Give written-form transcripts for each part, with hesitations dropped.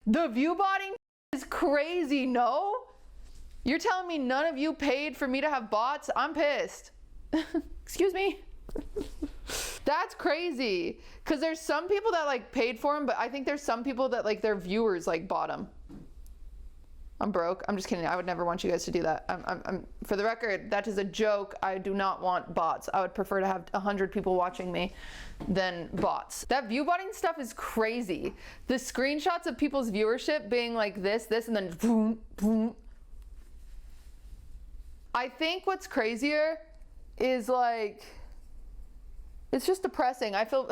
The viewbotting is crazy, no? You're telling me none of you paid for me to have bots? I'm pissed. Excuse me? That's crazy. Because there's some people that like paid for them, but I think there's some people that like their viewers like bought them. I'm broke. I'm just kidding. I would never want you guys to do that. I'm for the record, that is a joke. I do not want bots. I would prefer to have 100 people watching me than bots. That viewbotting stuff is crazy. The screenshots of people's viewership being like this, and then boom, boom. I think what's crazier is like, it's just depressing. I feel,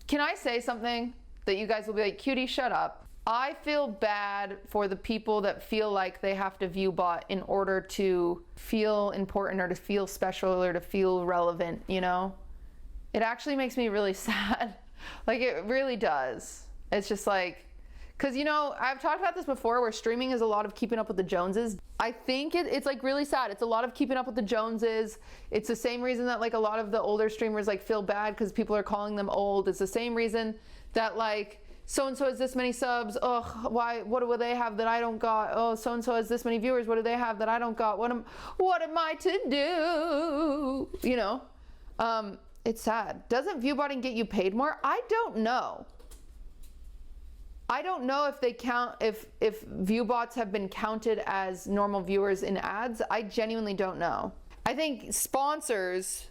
can I say something that you guys will be like, cutie, shut up? I feel bad for the people that feel like they have to view bot in order to feel important or to feel special or to feel relevant, you know? It actually makes me really sad. Like, it really does. It's just like, because, you know, I've talked about this before where streaming is a lot of keeping up with the Joneses. I think it's like really sad. It's a lot of keeping up with the Joneses. It's the same reason that like a lot of the older streamers like feel bad because people are calling them old. It's the same reason that like so-and-so has this many subs. Ugh, why, what do they have that I don't got? Oh, so-and-so has this many viewers. What do they have that I don't got? What am I to do? You know, it's sad. Doesn't viewbotting get you paid more? I don't know. I don't know if they count, if viewbots have been counted as normal viewers in ads. I genuinely don't know. I think sponsors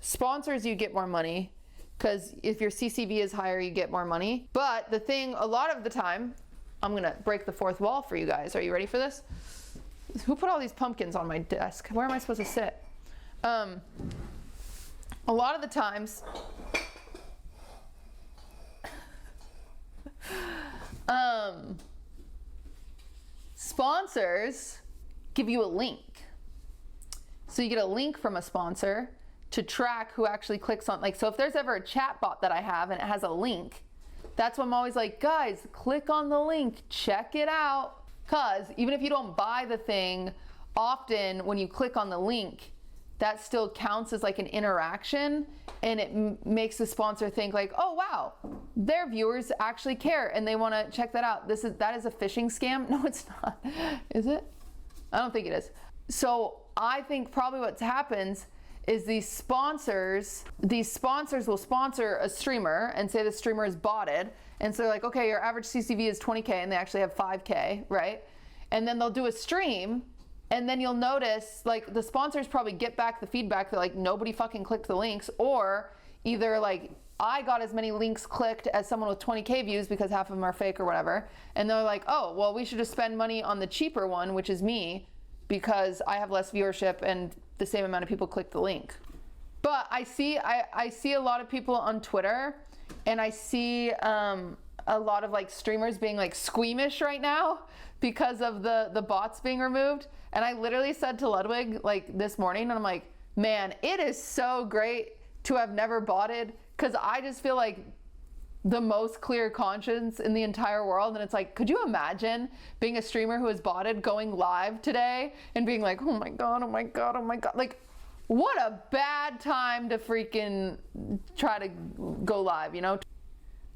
you get more money because if your CCV is higher, you get more money. But the thing, a lot of the time, I'm gonna break the fourth wall for you guys. Are you ready for this? Who put all these pumpkins on my desk? Where am I supposed to sit? A lot of the times, sponsors give you a link. So you get a link from a sponsor to track who actually clicks on, like, so if there's ever a chat bot that I have and it has a link, that's when I'm always like, guys, click on the link, check it out. Cause even if you don't buy the thing, often when you click on the link, that still counts as like an interaction, and it makes the sponsor think like, oh wow, their viewers actually care and they want to check that out. That is a phishing scam. No, it's not. Is it? I don't think it is. So I think probably what happens is these sponsors will sponsor a streamer and say the streamer is botted, and so they're like, okay, your average CCV is 20K and they actually have 5K, right? And then they'll do a stream. And then you'll notice like the sponsors probably get back the feedback that like nobody fucking clicked the links, or either like I got as many links clicked as someone with 20K views because half of them are fake or whatever. And they're like, oh, well, we should just spend money on the cheaper one, which is me, because I have less viewership and the same amount of people click the link. But I see a lot of people on Twitter, and I see a lot of like streamers being like squeamish right now because of the bots being removed. And I literally said to Ludwig like this morning, and I'm like, man, it is so great to have never botted, because I just feel like the most clear conscience in the entire world. And it's like, could you imagine being a streamer who is botted, going live today and being like, oh my god, oh my god, oh my god, like what a bad time to freaking try to go live, you know?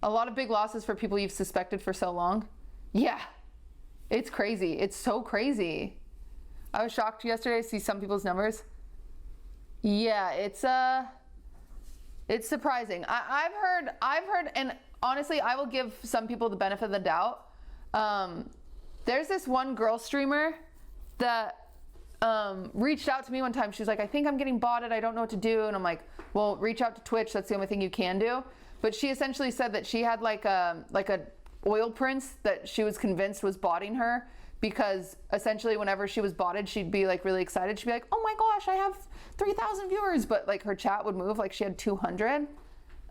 A lot of big losses for people you've suspected for so long. Yeah, it's crazy. It's so crazy. I was shocked yesterday to see some people's numbers. Yeah, it's surprising. I've heard, and honestly, I will give some people the benefit of the doubt. There's this one girl streamer that reached out to me one time. She was like, I think I'm getting botted. I don't know what to do. And I'm like, well, reach out to Twitch. That's the only thing you can do. But she essentially said that she had like a oil prince that she was convinced was botting her, because essentially whenever she was botted, she'd be like really excited. She'd be like, oh my gosh, I have 3,000 viewers. But like her chat would move like she had 200.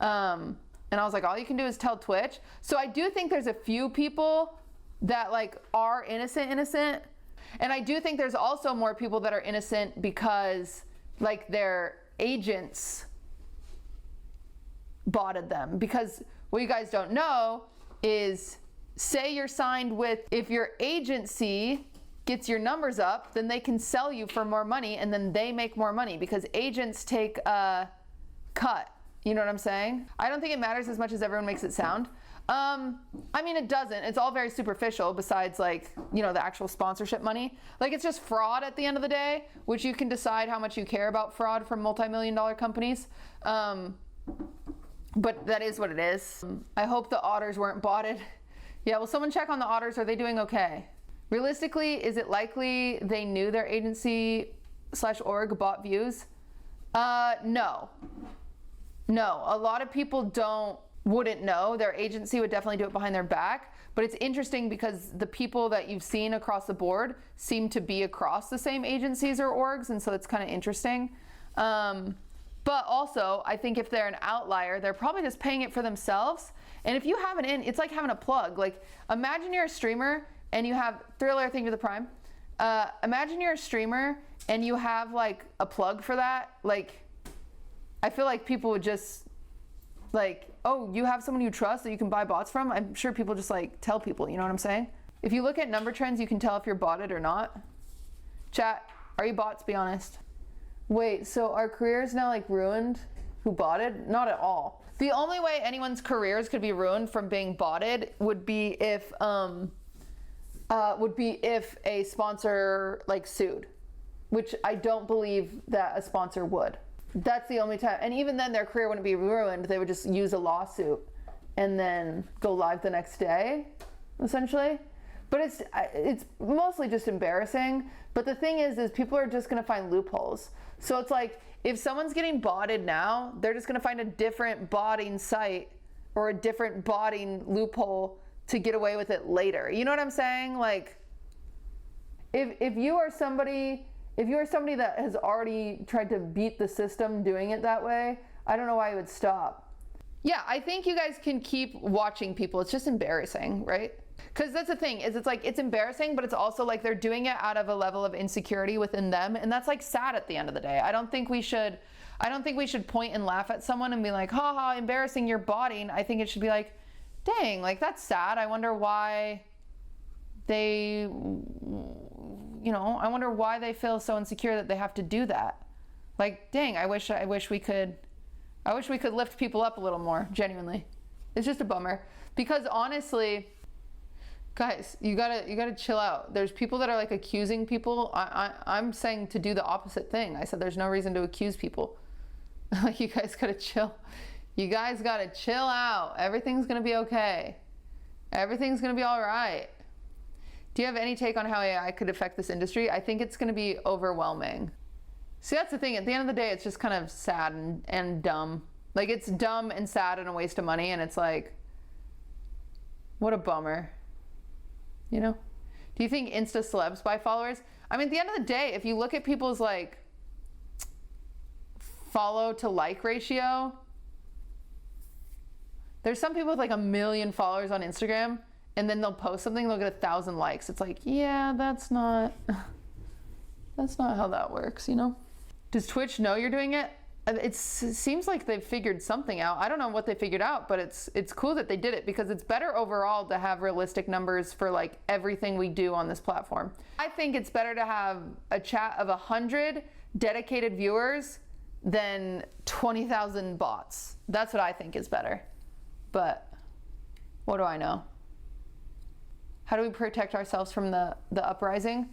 And I was like, all you can do is tell Twitch. So I do think there's a few people that like are innocent. And I do think there's also more people that are innocent because like their agents botted them. Because what you guys don't know is, say you're signed with, if your agency gets your numbers up, then they can sell you for more money, and then they make more money because agents take a cut. You know what I'm saying? I don't think it matters as much as everyone makes it sound. I mean, it doesn't. It's all very superficial besides like, you know, the actual sponsorship money. Like it's just fraud at the end of the day, which you can decide how much you care about fraud from multi-million-dollar companies. But that is what it is. I hope the otters weren't botted. Yeah, will someone check on the otters? Are they doing okay? Realistically, is it likely they knew their agency/org bought views? No. No, a lot of people wouldn't know. Their agency would definitely do it behind their back. But it's interesting because the people that you've seen across the board seem to be across the same agencies or orgs, and so it's kind of interesting. But also, I think if they're an outlier, they're probably just paying it for themselves. And if you have it in, it's like having a plug. Like, imagine you're a streamer and you have Thriller Thing to the Prime. Imagine you're a streamer and you have like a plug for that. Like, I feel like people would just like, oh, you have someone you trust that you can buy bots from? I'm sure people just like tell people, you know what I'm saying? If you look at number trends, you can tell if you're botted or not. Chat, are you bots? Be honest. Wait, so are careers now like ruined who botted? Not at all. The only way anyone's careers could be ruined from being botted would be if a sponsor like sued, which I don't believe that a sponsor would. That's the only time, and even then their career wouldn't be ruined. They would just use a lawsuit and then go live the next day, essentially. But it's mostly just embarrassing. But the thing is people are just gonna find loopholes. So it's like, if someone's getting botted now, they're just gonna find a different botting site or a different botting loophole to get away with it later. You know what I'm saying? Like, if you are somebody that has already tried to beat the system doing it that way, I don't know why you would stop. Yeah, I think you guys can keep watching people. It's just embarrassing, right? Because that's the thing, is it's like, it's embarrassing, but it's also like they're doing it out of a level of insecurity within them. And that's like sad at the end of the day. I don't think we should point and laugh at someone and be like, ha ha, embarrassing, you're botting. I think it should be like, dang, like that's sad. I wonder why they, I wonder why they feel so insecure that they have to do that. Like, dang, I wish we could lift people up a little more, genuinely. It's just a bummer. Because honestly, guys, you gotta chill out. There's people that are like accusing people. I'm saying to do the opposite thing. I said there's no reason to accuse people. Like, you guys gotta chill. You guys gotta chill out. Everything's gonna be okay. Everything's gonna be all right. Do you have any take on how AI could affect this industry? I think it's gonna be overwhelming. See, that's the thing. At the end of the day, it's just kind of sad and dumb. Like, it's dumb and sad and a waste of money, and it's like, what a bummer. You know? Do you think Insta celebs buy followers? I mean, at the end of the day, if you look at people's like follow to like ratio, there's some people with like 1 million followers on Instagram, and then they'll post something, they'll get 1,000 likes. It's like, yeah, that's not how that works, you know? Does Twitch know you're doing it? It seems like they've figured something out. I don't know what they figured out, but it's cool that they did it, because it's better overall to have realistic numbers for like everything we do on this platform. I think it's better to have a chat of 100 dedicated viewers than 20,000 bots. That's what I think is better. But what do I know? How do we protect ourselves from the uprising?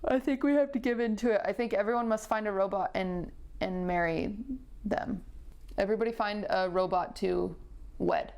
I think we have to give into it. I think everyone must find a robot and marry them. Everybody find a robot to wed.